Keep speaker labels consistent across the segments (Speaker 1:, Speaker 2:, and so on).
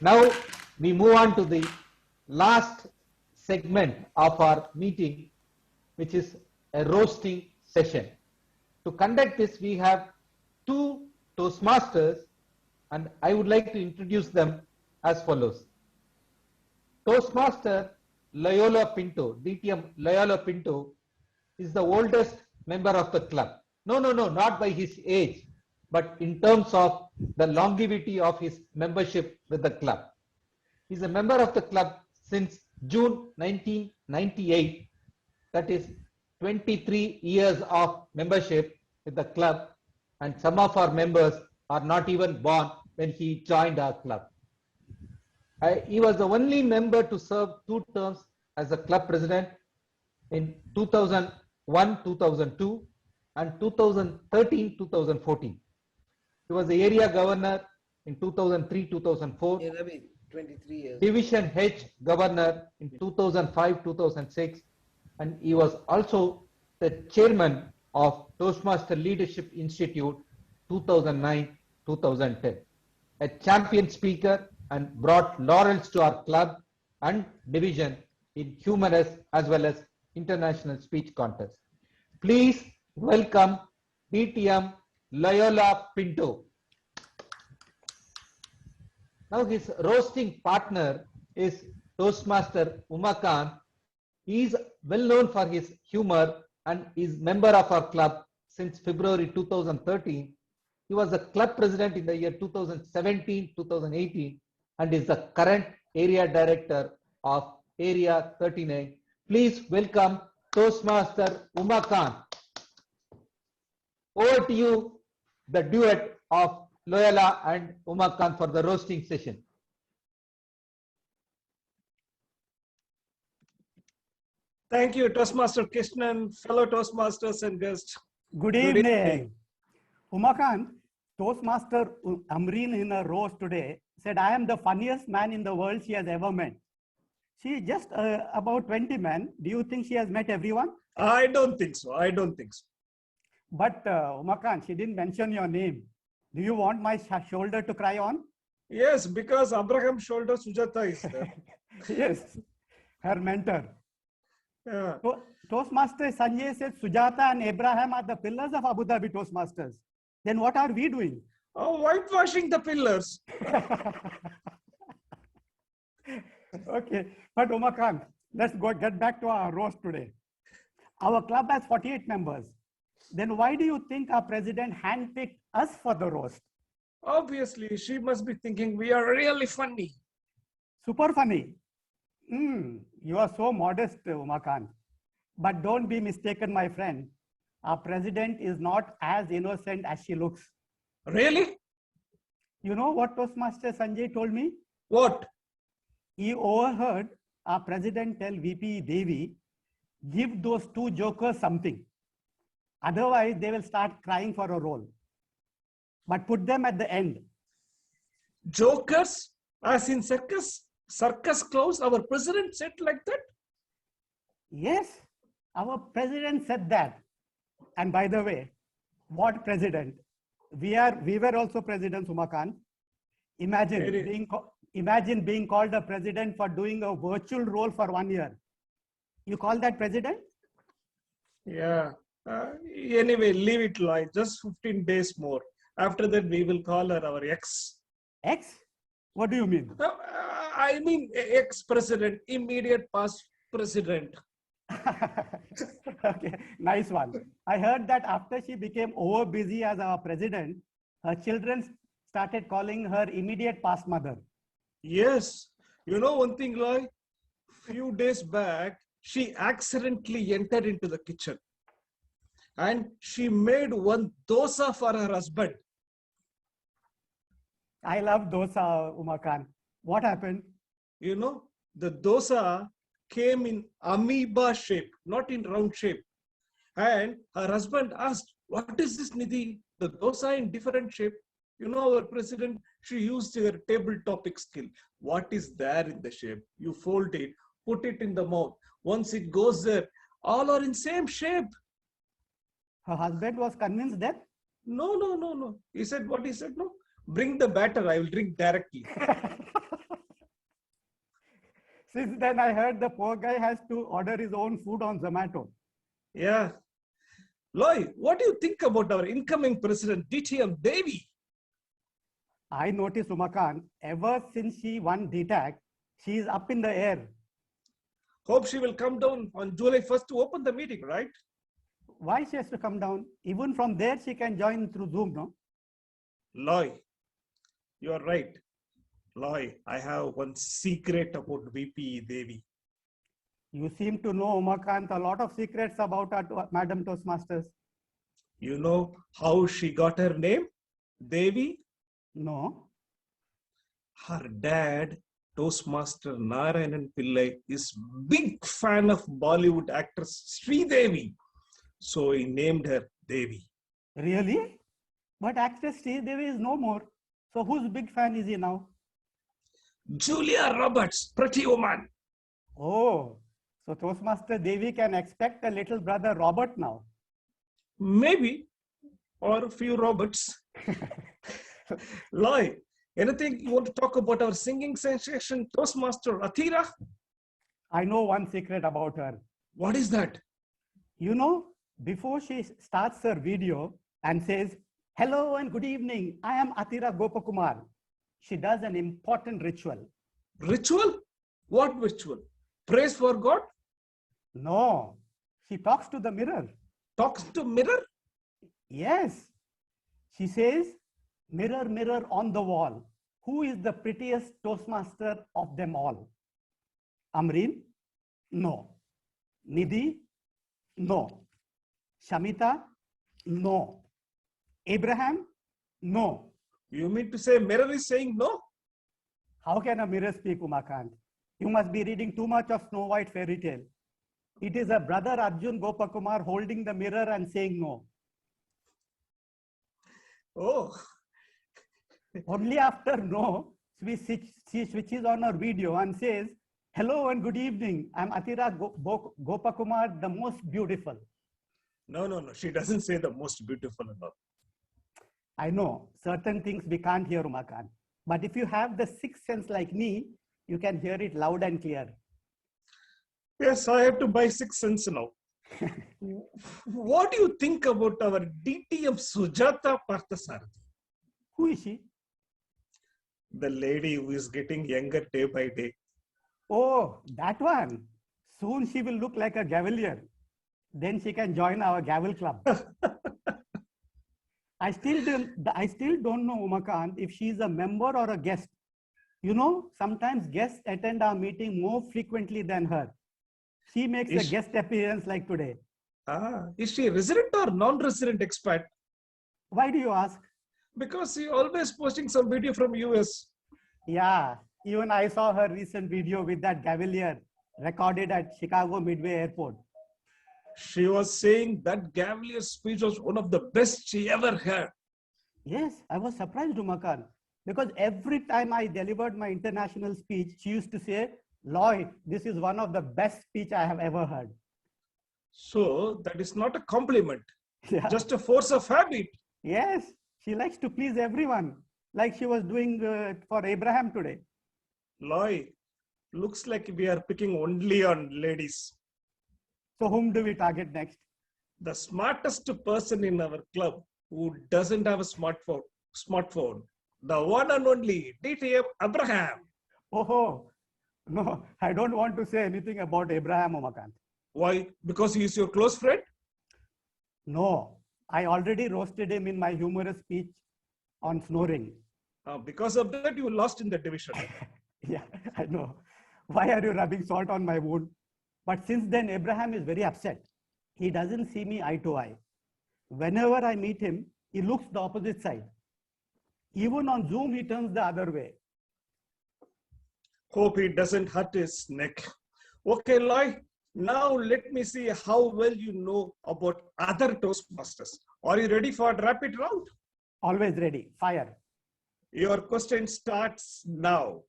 Speaker 1: Now we move on to the last segment of our meeting, which is a roasting session. To conduct this, we have two Toastmasters, and I would like to introduce them as follows. Toastmaster Loyola Pinto, DTM Loyola Pinto, is the oldest member of the club. No, not by his age, but in terms of the longevity of his membership with the club. He's a member of the club since June 1998, that is 23 years of membership with the club, and some of our members are not even born when he joined our club. He was the only member to serve 2 terms as a club president in 2001-2002 and 2013-2014. He was the area governor in 2003-2004.
Speaker 2: Yeah, 23 years.
Speaker 1: Division H governor in 2005-2006, and he was also the chairman of Toastmaster Leadership Institute 2009-2010. A champion speaker and brought laurels to our club and division in humorous as well as international speech contests. Please welcome DTM Loyola Pinto. Now his roasting partner is Toastmaster Umakant. He is well known for his humor and is member of our club since February 2013. He was the club president in the year 2017-2018 and is the current area director of Area 39. Please welcome Toastmaster Umakant. Over to you, the duet of Loyola and Umakant for the roasting session.
Speaker 3: Thank you, Toastmaster Krishnan, fellow Toastmasters and guests.
Speaker 4: Good evening. Umakant, Toastmaster Amreen in a roast today said, I am the funniest man in the world she has ever met. She is just about 20 men. Do you think she has met everyone?
Speaker 3: I don't think so. I don't think so.
Speaker 4: But Umakant, she didn't mention your name. Do you want my shoulder to cry on?
Speaker 3: Yes, because Abraham's shoulder Sujata is there.
Speaker 4: Yes, her mentor.
Speaker 3: Yeah.
Speaker 4: Toastmaster Sanjay said Sujata and Abraham are the pillars of Abu Dhabi Toastmasters. Then what are we doing?
Speaker 3: Oh, whitewashing the pillars.
Speaker 4: Okay, but Umakant, let's get back to our roast today. Our club has 48 members. Then why do you think our president handpicked us for the roast?
Speaker 3: Obviously, she must be thinking we are really funny.
Speaker 4: Super funny. You are so modest, Umakant. But don't be mistaken, my friend. Our president is not as innocent as she looks.
Speaker 3: Really?
Speaker 4: You know what Toastmaster Sanjay told me?
Speaker 3: What?
Speaker 4: He overheard our president tell VP Devi, give those 2 jokers something. Otherwise, they will start crying for a role. But put them at the end.
Speaker 3: Jokers? As in circus clowns? Our president said like that?
Speaker 4: Yes, our president said that. And by the way, what president? We were also presidents, Umakant. Imagine being called a president for doing a virtual role for 1 year. You call that president?
Speaker 3: Yeah. Anyway, leave it lie. Just 15 days more. After that, we will call her our ex.
Speaker 4: Ex? What do you mean?
Speaker 3: I mean ex-president, immediate past president.
Speaker 4: Okay, nice one. I heard that after she became over busy as our president, her children started calling her immediate past mother.
Speaker 3: Yes. You know one thing, Loy? Few days back, she accidentally entered into the kitchen. And she made one dosa for her husband.
Speaker 4: I love dosa, Umakant. What happened?
Speaker 3: You know, the dosa came in amoeba shape, not in round shape. And her husband asked, what is this, Nidhi? The dosa in different shape. You know, our president, she used her table topic skill. What is there in the shape? You fold it, put it in the mouth. Once it goes there, all are in same shape.
Speaker 4: Her husband was convinced that?
Speaker 3: No. He said, what he said? No. Bring the batter, I will drink directly.
Speaker 4: Since then, I heard the poor guy has to order his own food on Zomato.
Speaker 3: Yeah. Loy, what do you think about our incoming president, DTM Devi?
Speaker 4: I noticed Umakant, ever since she won DTAC, she is up in the air.
Speaker 3: Hope she will come down on July 1st to open the meeting, right?
Speaker 4: Why she has to come down? Even from there, she can join through Zoom, no?
Speaker 3: Loy, you are right. Loy, I have one secret about VP Devi.
Speaker 4: You seem to know, Umakant, a lot of secrets about our Madam Toastmasters.
Speaker 3: You know how she got her name? Devi?
Speaker 4: No.
Speaker 3: Her dad, Toastmaster Narayanan Pillai, is big fan of Bollywood actress Sri Devi. So he named her Devi.
Speaker 4: Really? But actress Devi is no more. So whose big fan is he now?
Speaker 3: Julia Roberts, pretty woman.
Speaker 4: Oh, so Toastmaster Devi can expect a little brother Robert now.
Speaker 3: Maybe, or a few Roberts. Loy, anything you want to talk about our singing sensation, Toastmaster Athira?
Speaker 4: I know one secret about her.
Speaker 3: What is that?
Speaker 4: You know, before she starts her video and says, "Hello and good evening, I am Athira Gopakumar," she does an important ritual.
Speaker 3: Ritual? What ritual? Praise for God?
Speaker 4: No, she talks to the mirror.
Speaker 3: Talks to mirror?
Speaker 4: Yes. She says, "Mirror, mirror on the wall, who is the prettiest Toastmaster of them all?" Amreen? No. Nidhi? No. Shamita? No. Abraham? No.
Speaker 3: You mean to say mirror is saying no?
Speaker 4: How can a mirror speak, Umakant? You must be reading too much of Snow White fairy tale. It is a brother Arjun Gopakumar holding the mirror and saying no.
Speaker 3: Oh.
Speaker 4: Only after no, she switches on her video and says, "Hello and good evening. I'm Athira Gopakumar, the most beautiful."
Speaker 3: No. She doesn't say the most beautiful enough.
Speaker 4: I know certain things we can't hear, Umakant. But if you have the sixth sense like me, you can hear it loud and clear.
Speaker 3: Yes, I have to buy 6 cents now. What do you think about our DTM Sujata Parthasarathi?
Speaker 4: Who is she?
Speaker 3: The lady who is getting younger day by day.
Speaker 4: Oh, that one. Soon she will look like a Gavalier. Then she can join our Gavel Club. I still don't know, Umakant, if she is a member or a guest. You know, sometimes guests attend our meeting more frequently than her. She makes a guest appearance like today.
Speaker 3: Is she a resident or non-resident expat?
Speaker 4: Why do you ask?
Speaker 3: Because she always posting some video from US.
Speaker 4: Yeah, even I saw her recent video with that Gavalier recorded at Chicago Midway Airport.
Speaker 3: She was saying that Gavalier speech was one of the best she ever heard.
Speaker 4: Yes, I was surprised, Umakant, because every time I delivered my international speech, she used to say, "Lloyd, this is one of the best speech I have ever heard."
Speaker 3: So that is not a compliment,
Speaker 4: Yeah.
Speaker 3: just a force of habit.
Speaker 4: Yes, she likes to please everyone, like she was doing for Abraham today.
Speaker 3: Loy, looks like we are picking only on ladies.
Speaker 4: So whom do we target next?
Speaker 3: The smartest person in our club who doesn't have a smartphone, the one and only DTM Abraham.
Speaker 4: Oh, no, I don't want to say anything about Abraham, Umakant.
Speaker 3: Why? Because he is your close friend?
Speaker 4: No, I already roasted him in my humorous speech on snoring.
Speaker 3: Because of that, you lost in the division.
Speaker 4: Yeah, I know. Why are you rubbing salt on my wound? But since then, Abraham is very upset. He doesn't see me eye to eye. Whenever I meet him, he looks the opposite side. Even on Zoom, he turns the other way.
Speaker 3: Hope he doesn't hurt his neck. Okay, Loy, now let me see how well you know about other Toastmasters. Are you ready for a rapid round?
Speaker 4: Always ready. Fire.
Speaker 3: Your question starts now.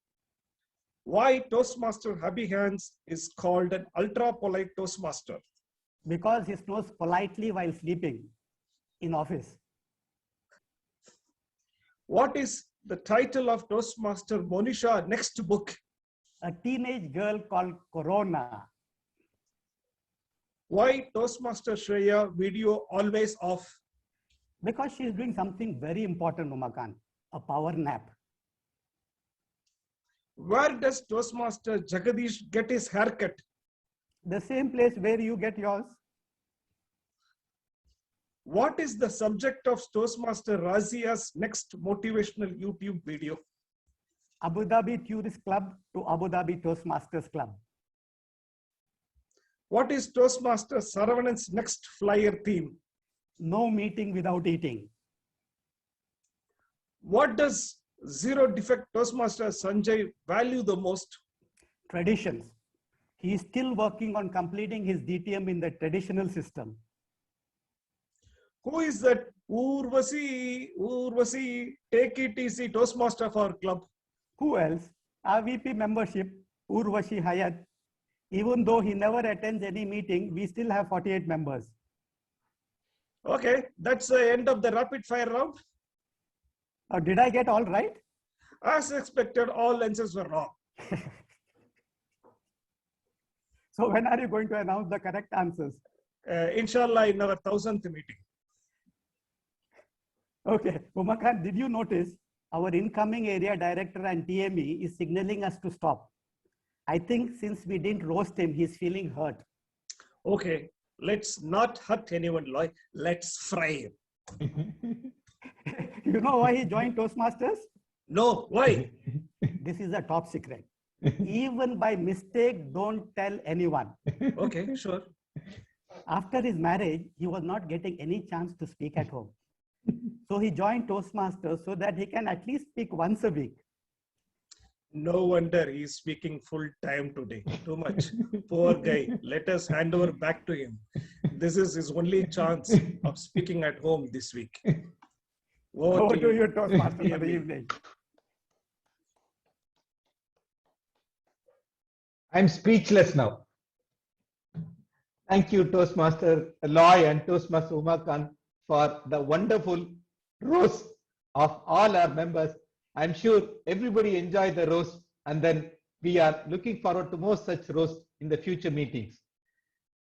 Speaker 3: Why Toastmaster Happy Hands is called an ultra polite Toastmaster?
Speaker 4: Because he snores politely while sleeping in office.
Speaker 3: What is the title of Toastmaster Monisha next book?
Speaker 4: a teenage girl called Corona.
Speaker 3: Why Toastmaster Shreya video always off?
Speaker 4: Because she's doing something very important, Umakant, a power nap.
Speaker 3: Where does Toastmaster Jagadish get his haircut?
Speaker 4: The same place where you get yours.
Speaker 3: What is the subject of Toastmaster Razia's next motivational YouTube video?
Speaker 4: Abu Dhabi Tourist Club to Abu Dhabi Toastmasters Club.
Speaker 3: What is Toastmaster Saravanan's next flyer theme?
Speaker 4: No meeting without eating.
Speaker 3: What does Zero Defect Toastmaster Sanjay value the most?
Speaker 4: Traditions. He is still working on completing his DTM in the traditional system.
Speaker 3: Who is that Urvasi, take it easy Toastmaster of our club?
Speaker 4: Who else? Our VP membership, Urvashi Hayat. Even though he never attends any meeting, we still have 48 members.
Speaker 3: Okay, that's the end of the rapid fire round.
Speaker 4: Did I get all right?
Speaker 3: As expected, all answers were wrong.
Speaker 4: So when are you going to announce the correct answers?
Speaker 3: Inshallah, in our 1000th meeting.
Speaker 4: Okay, Umakant, did you notice our incoming area director and TME is signaling us to stop? I think since we didn't roast him, he's feeling hurt.
Speaker 3: Okay, let's not hurt anyone, Loy. Let's fry him.
Speaker 4: You know why he joined Toastmasters?
Speaker 3: No, why?
Speaker 4: This is a top secret. Even by mistake, don't tell anyone.
Speaker 3: Okay, sure.
Speaker 4: After his marriage, he was not getting any chance to speak at home. So he joined Toastmasters so that he can at least speak once a week.
Speaker 3: No wonder he's speaking full time today. Too much. Poor guy. Let us hand over back to him. This is his only chance of speaking at home this week.
Speaker 4: Over to you, Toastmaster, for the evening.
Speaker 1: I'm speechless now. Thank you, Toastmaster Loy and Toastmaster Umakant, for the wonderful roast of all our members. I'm sure everybody enjoyed the roast, and then we are looking forward to more such roasts in the future meetings.